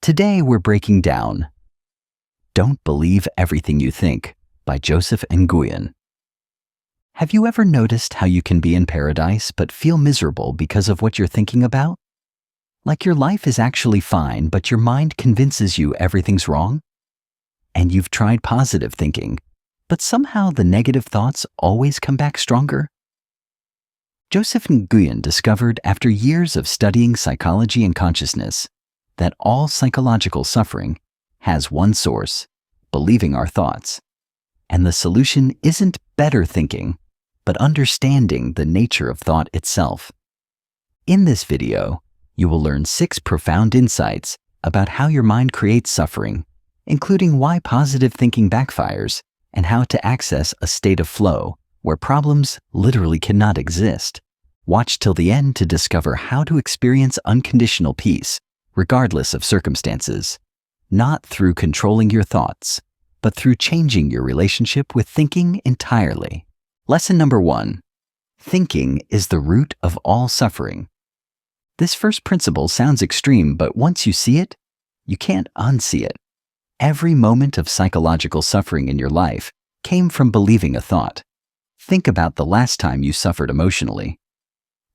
Today we're breaking down Don't Believe Everything You Think by Joseph Nguyen. Have you ever noticed how you can be in paradise but feel miserable because of what you're thinking about? Like your life is actually fine, but your mind convinces you everything's wrong? And you've tried positive thinking, but somehow the negative thoughts always come back stronger? Joseph Nguyen discovered after years of studying psychology and consciousness that all psychological suffering has one source: believing our thoughts. And the solution isn't better thinking, but understanding the nature of thought itself. In this video, you will learn 6 profound insights about how your mind creates suffering, including why positive thinking backfires and how to access a state of flow where problems literally cannot exist. Watch till the end to discover how to experience unconditional peace, regardless of circumstances, not through controlling your thoughts, but through changing your relationship with thinking entirely. Lesson number 1. Thinking is the root of all suffering. This first principle sounds extreme, but once you see it, you can't unsee it. Every moment of psychological suffering in your life came from believing a thought. Think about the last time you suffered emotionally.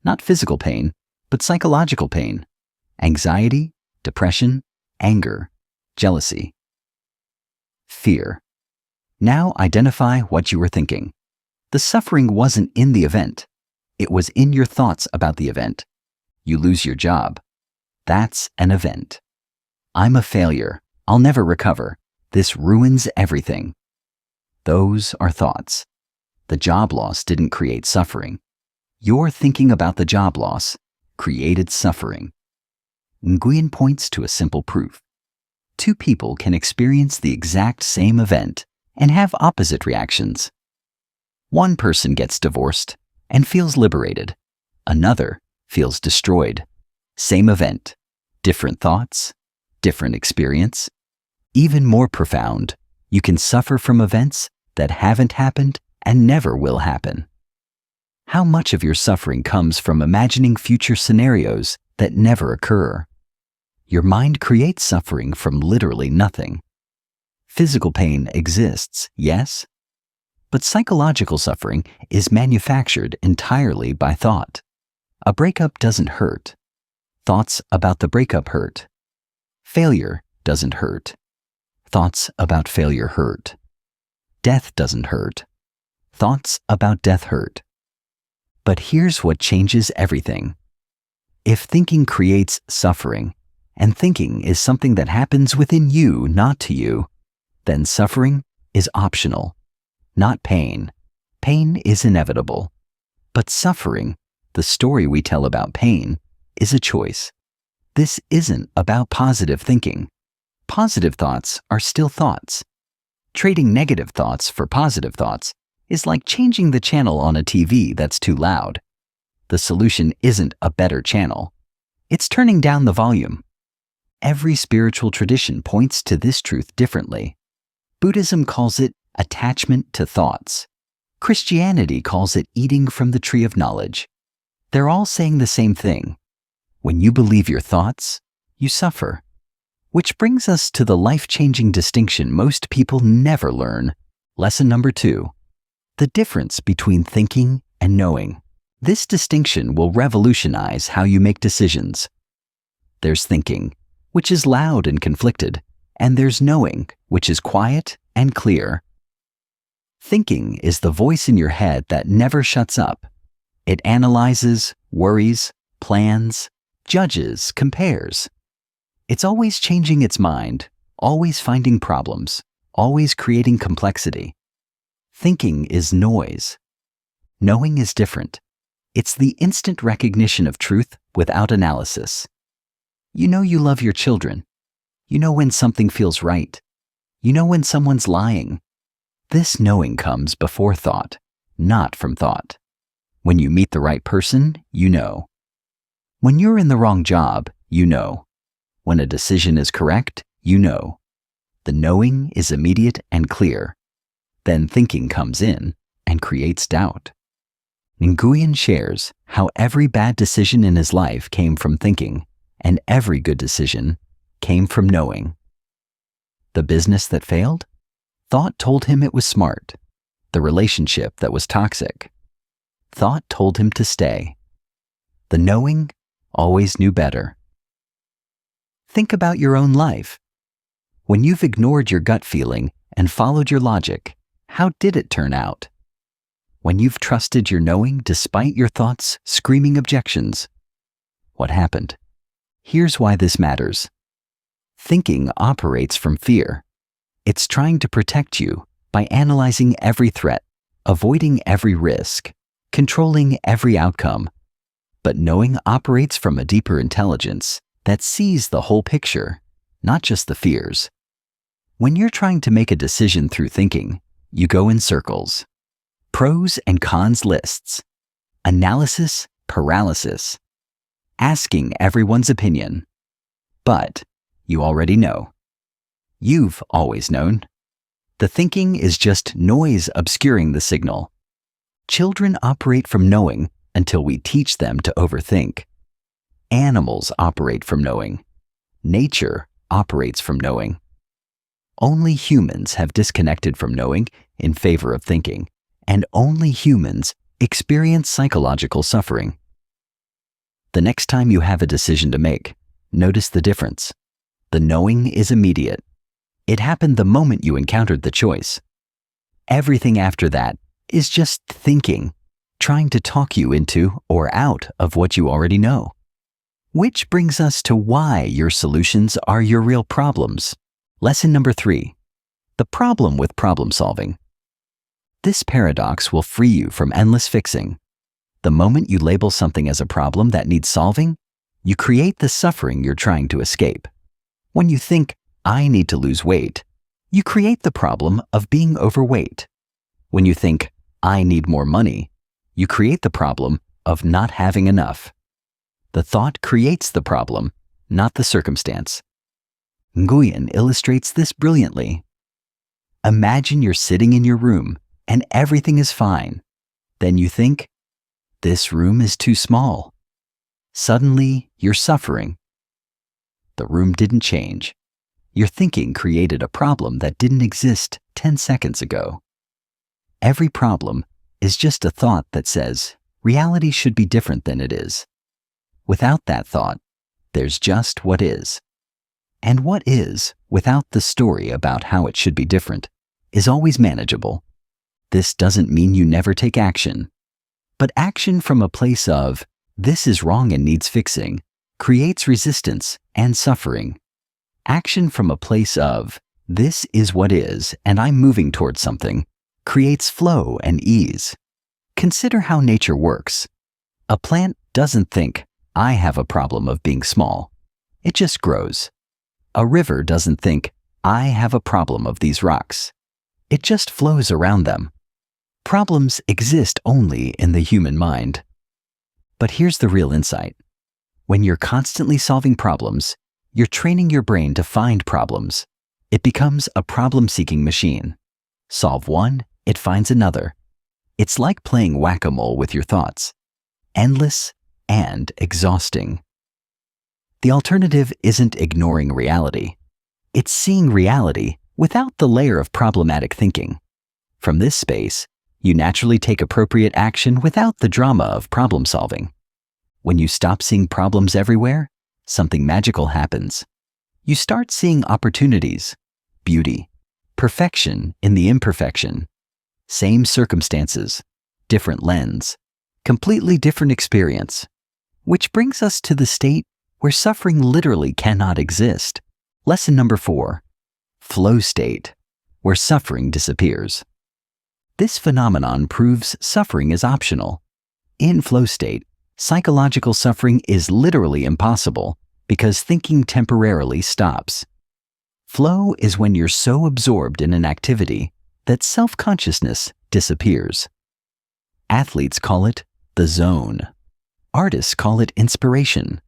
Not physical pain, but psychological pain. Anxiety, depression, anger, jealousy, fear. Now identify what you were thinking. The suffering wasn't in the event. It was in your thoughts about the event. You lose your job. That's an event. I'm a failure. I'll never recover. This ruins everything. Those are thoughts. The job loss didn't create suffering. Your thinking about the job loss created suffering. Nguyen points to a simple proof. 2 people can experience the exact same event and have opposite reactions. One person gets divorced and feels liberated. Another feels destroyed. Same event, different thoughts, different experience. Even more profound, you can suffer from events that haven't happened and never will happen. How much of your suffering comes from imagining future scenarios that never occur? Your mind creates suffering from literally nothing. Physical pain exists, yes? But psychological suffering is manufactured entirely by thought. A breakup doesn't hurt. Thoughts about the breakup hurt. Failure doesn't hurt. Thoughts about failure hurt. Death doesn't hurt. Thoughts about death hurt. But here's what changes everything. If thinking creates suffering, and thinking is something that happens within you, not to you, then suffering is optional, not pain. Pain is inevitable. But suffering, the story we tell about pain, is a choice. This isn't about positive thinking. Positive thoughts are still thoughts. Trading negative thoughts for positive thoughts is like changing the channel on a TV that's too loud. The solution isn't a better channel. It's turning down the volume. Every spiritual tradition points to this truth differently. Buddhism calls it attachment to thoughts. Christianity calls it eating from the tree of knowledge. They're all saying the same thing. When you believe your thoughts, you suffer. Which brings us to the life-changing distinction most people never learn. Lesson number 2. The difference between thinking and knowing. This distinction will revolutionize how you make decisions. There's thinking, which is loud and conflicted, and there's knowing, which is quiet and clear. Thinking is the voice in your head that never shuts up. It analyzes, worries, plans, judges, compares. It's always changing its mind, always finding problems, always creating complexity. Thinking is noise. Knowing is different. It's the instant recognition of truth without analysis. You know you love your children. You know when something feels right. You know when someone's lying. This knowing comes before thought, not from thought. When you meet the right person, you know. When you're in the wrong job, you know. When a decision is correct, you know. The knowing is immediate and clear. Then thinking comes in and creates doubt. Nguyen shares how every bad decision in his life came from thinking, and every good decision came from knowing. The business that failed? Thought told him it was smart. The relationship that was toxic? Thought told him to stay. The knowing always knew better. Think about your own life. When you've ignored your gut feeling and followed your logic, how did it turn out? When you've trusted your knowing despite your thoughts screaming objections, what happened? Here's why this matters. Thinking operates from fear. It's trying to protect you by analyzing every threat, avoiding every risk, controlling every outcome. But knowing operates from a deeper intelligence that sees the whole picture, not just the fears. When you're trying to make a decision through thinking, you go in circles. Pros and cons lists. Analysis paralysis. Asking everyone's opinion. But you already know. You've always known. The thinking is just noise obscuring the signal. Children operate from knowing until we teach them to overthink. Animals operate from knowing. Nature operates from knowing. Only humans have disconnected from knowing in favor of thinking, and only humans experience psychological suffering. The next time you have a decision to make, notice the difference. The knowing is immediate. It happened the moment you encountered the choice. Everything after that is just thinking, trying to talk you into or out of what you already know. Which brings us to why your solutions are your real problems. Lesson number 3. The problem with problem solving. This paradox will free you from endless fixing. The moment you label something as a problem that needs solving, you create the suffering you're trying to escape. When you think, I need to lose weight, you create the problem of being overweight. When you think, I need more money, you create the problem of not having enough. The thought creates the problem, not the circumstance. Nguyen illustrates this brilliantly. Imagine you're sitting in your room and everything is fine. Then you think, this room is too small. Suddenly, you're suffering. The room didn't change. Your thinking created a problem that didn't exist 10 seconds ago. Every problem is just a thought that says, reality should be different than it is. Without that thought, there's just what is. And what is, without the story about how it should be different, is always manageable. This doesn't mean you never take action. But action from a place of, this is wrong and needs fixing, creates resistance and suffering. Action from a place of, this is what is and I'm moving towards something, creates flow and ease. Consider how nature works. A plant doesn't think, I have a problem of being small. It just grows. A river doesn't think, I have a problem of these rocks. It just flows around them. Problems exist only in the human mind. But here's the real insight. When you're constantly solving problems, you're training your brain to find problems. It becomes a problem-seeking machine. Solve one, it finds another. It's like playing whack-a-mole with your thoughts. Endless and exhausting. The alternative isn't ignoring reality. It's seeing reality without the layer of problematic thinking. From this space, you naturally take appropriate action without the drama of problem solving. When you stop seeing problems everywhere, something magical happens. You start seeing opportunities, beauty, perfection in the imperfection. Same circumstances, different lens, completely different experience. Which brings us to the state where suffering literally cannot exist. Lesson number 4. Flow state, where suffering disappears. This phenomenon proves suffering is optional. In flow state, psychological suffering is literally impossible because thinking temporarily stops. Flow is when you're so absorbed in an activity that self-consciousness disappears. Athletes call it the zone. Artists call it inspiration.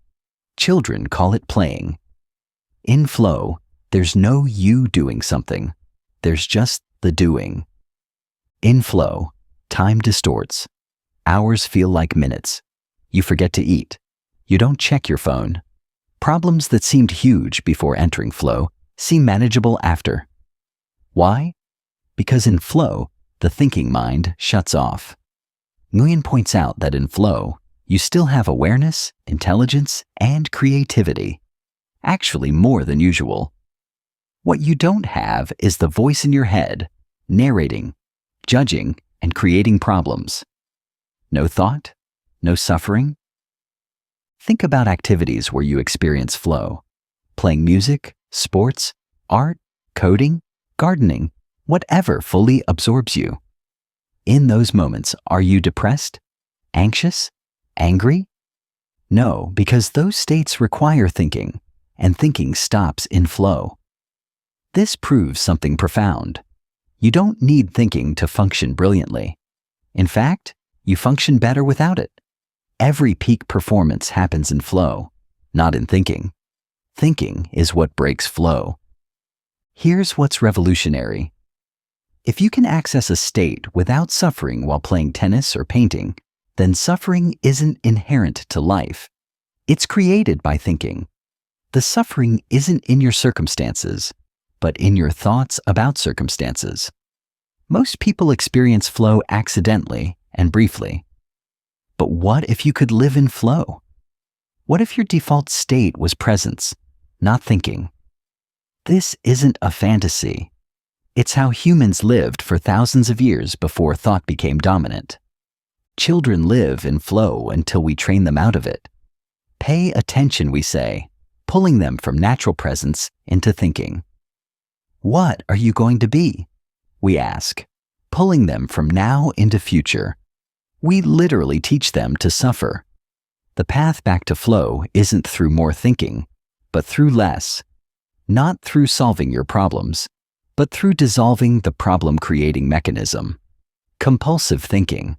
Children call it playing. In flow, there's no you doing something. There's just the doing. In flow, time distorts. Hours feel like minutes. You forget to eat. You don't check your phone. Problems that seemed huge before entering flow seem manageable after. Why? Because in flow, the thinking mind shuts off. Nguyen points out that in flow, you still have awareness, intelligence, and creativity. Actually, more than usual. What you don't have is the voice in your head, narrating, judging, and creating problems. No thought, no suffering. Think about activities where you experience flow. Playing music, sports, art, coding, gardening, whatever fully absorbs you. In those moments, are you depressed, anxious, angry? No, because those states require thinking, and thinking stops in flow. This proves something profound. You don't need thinking to function brilliantly. In fact, you function better without it. Every peak performance happens in flow, not in thinking. Thinking is what breaks flow. Here's what's revolutionary. If you can access a state without suffering while playing tennis or painting, then suffering isn't inherent to life. It's created by thinking. The suffering isn't in your circumstances, but in your thoughts about circumstances. Most people experience flow accidentally and briefly. But what if you could live in flow? What if your default state was presence, not thinking? This isn't a fantasy. It's how humans lived for thousands of years before thought became dominant. Children live in flow until we train them out of it. Pay attention, we say, pulling them from natural presence into thinking. What are you going to be? We ask, pulling them from now into future. We literally teach them to suffer. The path back to flow isn't through more thinking, but through less. Not through solving your problems, but through dissolving the problem-creating mechanism, compulsive thinking.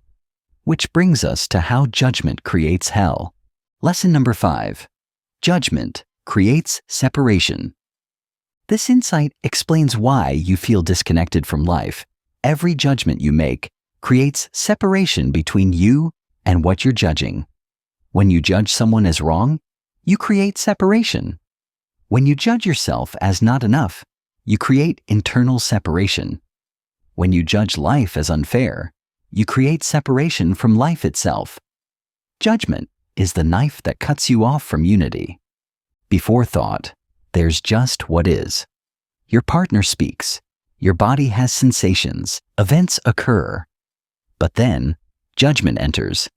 Which brings us to how judgment creates hell. Lesson number 5. Judgment creates separation. This insight explains why you feel disconnected from life. Every judgment you make creates separation between you and what you're judging. When you judge someone as wrong, you create separation. When you judge yourself as not enough, you create internal separation. When you judge life as unfair, you create separation from life itself. Judgment is the knife that cuts you off from unity. Before thought, there's just what is. Your partner speaks. Your body has sensations. Events occur. But then, judgment enters.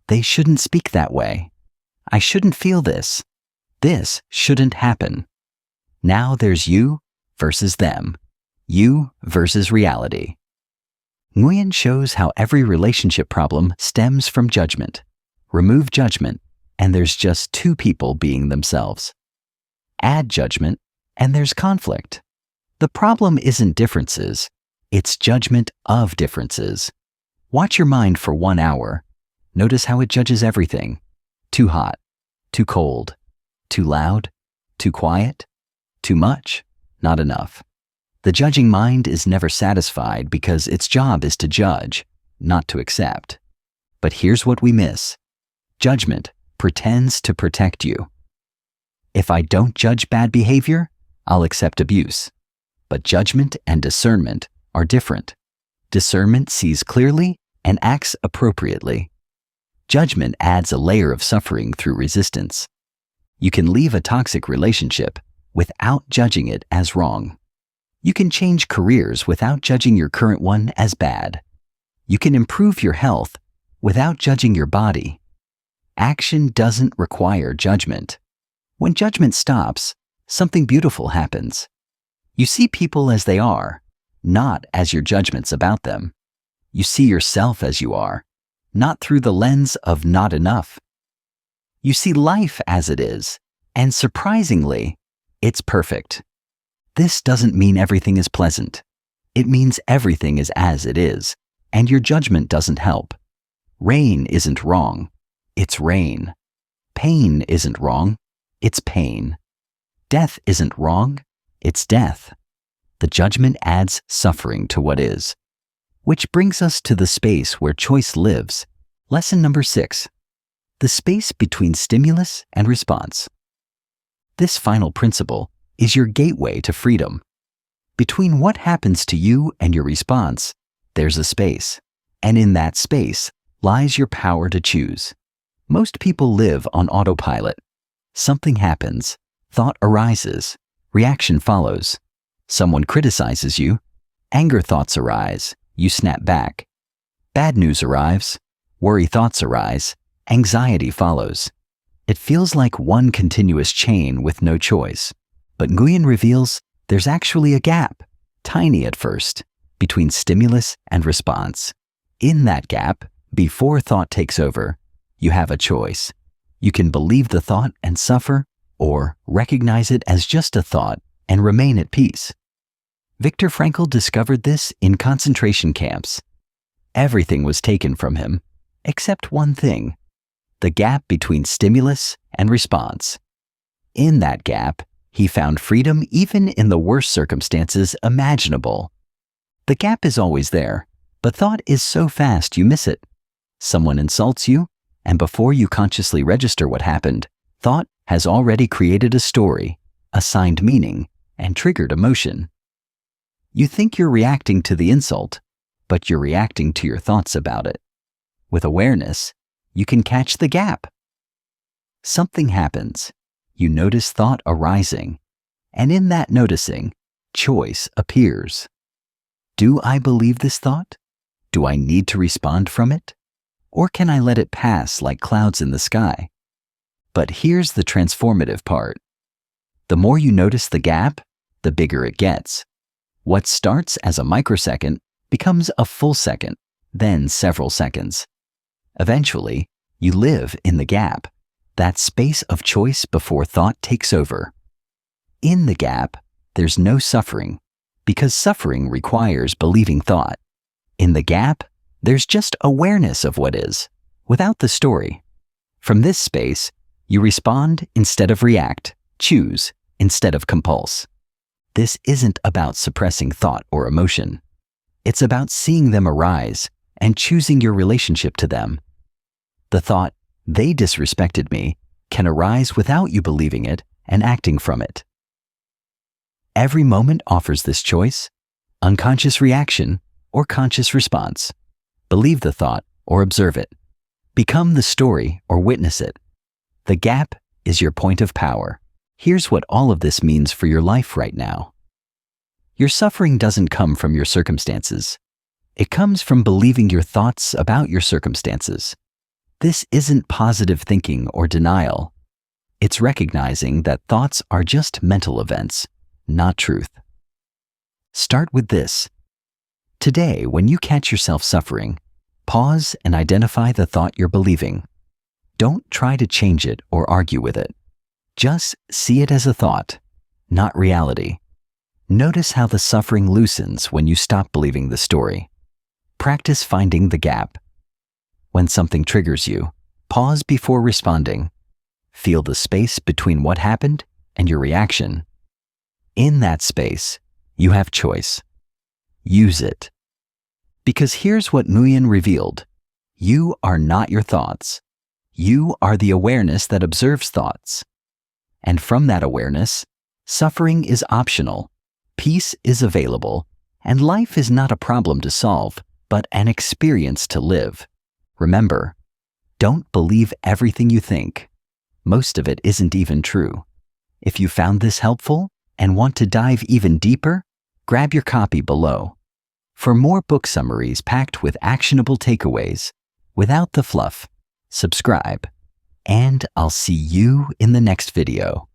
They shouldn't speak that way. I shouldn't feel this. This shouldn't happen. Now there's you versus them. You versus reality. Nguyen shows how every relationship problem stems from judgment. Remove judgment, and there's just two people being themselves. Add judgment, and there's conflict. The problem isn't differences, it's judgment of differences. Watch your mind for 1 hour. Notice how it judges everything. Too hot, too cold, too loud, too quiet, too much, not enough. The judging mind is never satisfied because its job is to judge, not to accept. But here's what we miss. Judgment pretends to protect you. If I don't judge bad behavior, I'll accept abuse. But judgment and discernment are different. Discernment sees clearly and acts appropriately. Judgment adds a layer of suffering through resistance. You can leave a toxic relationship without judging it as wrong. You can change careers without judging your current one as bad. You can improve your health without judging your body. Action doesn't require judgment. When judgment stops, something beautiful happens. You see people as they are, not as your judgments about them. You see yourself as you are, not through the lens of not enough. You see life as it is, and surprisingly, it's perfect. This doesn't mean everything is pleasant. It means everything is as it is, and your judgment doesn't help. Rain isn't wrong. It's rain. Pain isn't wrong. It's pain. Death isn't wrong. It's death. The judgment adds suffering to what is. Which brings us to the space where choice lives. Lesson number 6. The space between stimulus and response. This final principle is your gateway to freedom. Between what happens to you and your response, there's a space, and in that space lies your power to choose. Most people live on autopilot. Something happens, thought arises, reaction follows. Someone criticizes you, anger thoughts arise, you snap back. Bad news arrives, worry thoughts arise, anxiety follows. It feels like one continuous chain with no choice. But Nguyen reveals there's actually a gap, tiny at first, between stimulus and response. In that gap, before thought takes over, you have a choice. You can believe the thought and suffer, or recognize it as just a thought and remain at peace. Viktor Frankl discovered this in concentration camps. Everything was taken from him, except one thing: the gap between stimulus and response. In that gap, he found freedom even in the worst circumstances imaginable. The gap is always there, but thought is so fast you miss it. Someone insults you, and before you consciously register what happened, thought has already created a story, assigned meaning, and triggered emotion. You think you're reacting to the insult, but you're reacting to your thoughts about it. With awareness, you can catch the gap. Something happens. You notice thought arising, and in that noticing, choice appears. Do I believe this thought? Do I need to respond from it? Or can I let it pass like clouds in the sky? But here's the transformative part. The more you notice the gap, the bigger it gets. What starts as a microsecond becomes a full second, then several seconds. Eventually, you live in the gap, that space of choice before thought takes over. In the gap, there's no suffering, because suffering requires believing thought. In the gap, there's just awareness of what is, without the story. From this space, you respond instead of react, choose instead of compulse. This isn't about suppressing thought or emotion. It's about seeing them arise and choosing your relationship to them. The thought, "they disrespected me," can arise without you believing it and acting from it. Every moment offers this choice: unconscious reaction or conscious response. Believe the thought or observe it. Become the story or witness it. The gap is your point of power. Here's what all of this means for your life right now. Your suffering doesn't come from your circumstances. It comes from believing your thoughts about your circumstances. This isn't positive thinking or denial. It's recognizing that thoughts are just mental events, not truth. Start with this. Today, when you catch yourself suffering, pause and identify the thought you're believing. Don't try to change it or argue with it. Just see it as a thought, not reality. Notice how the suffering loosens when you stop believing the story. Practice finding the gap. When something triggers you, pause before responding. Feel the space between what happened and your reaction. In that space, you have choice. Use it. Because here's what Nguyen revealed. You are not your thoughts. You are the awareness that observes thoughts. And from that awareness, suffering is optional, peace is available, and life is not a problem to solve, but an experience to live. Remember, don't believe everything you think. Most of it isn't even true. If you found this helpful and want to dive even deeper, grab your copy below. For more book summaries packed with actionable takeaways, without the fluff, subscribe, and I'll see you in the next video.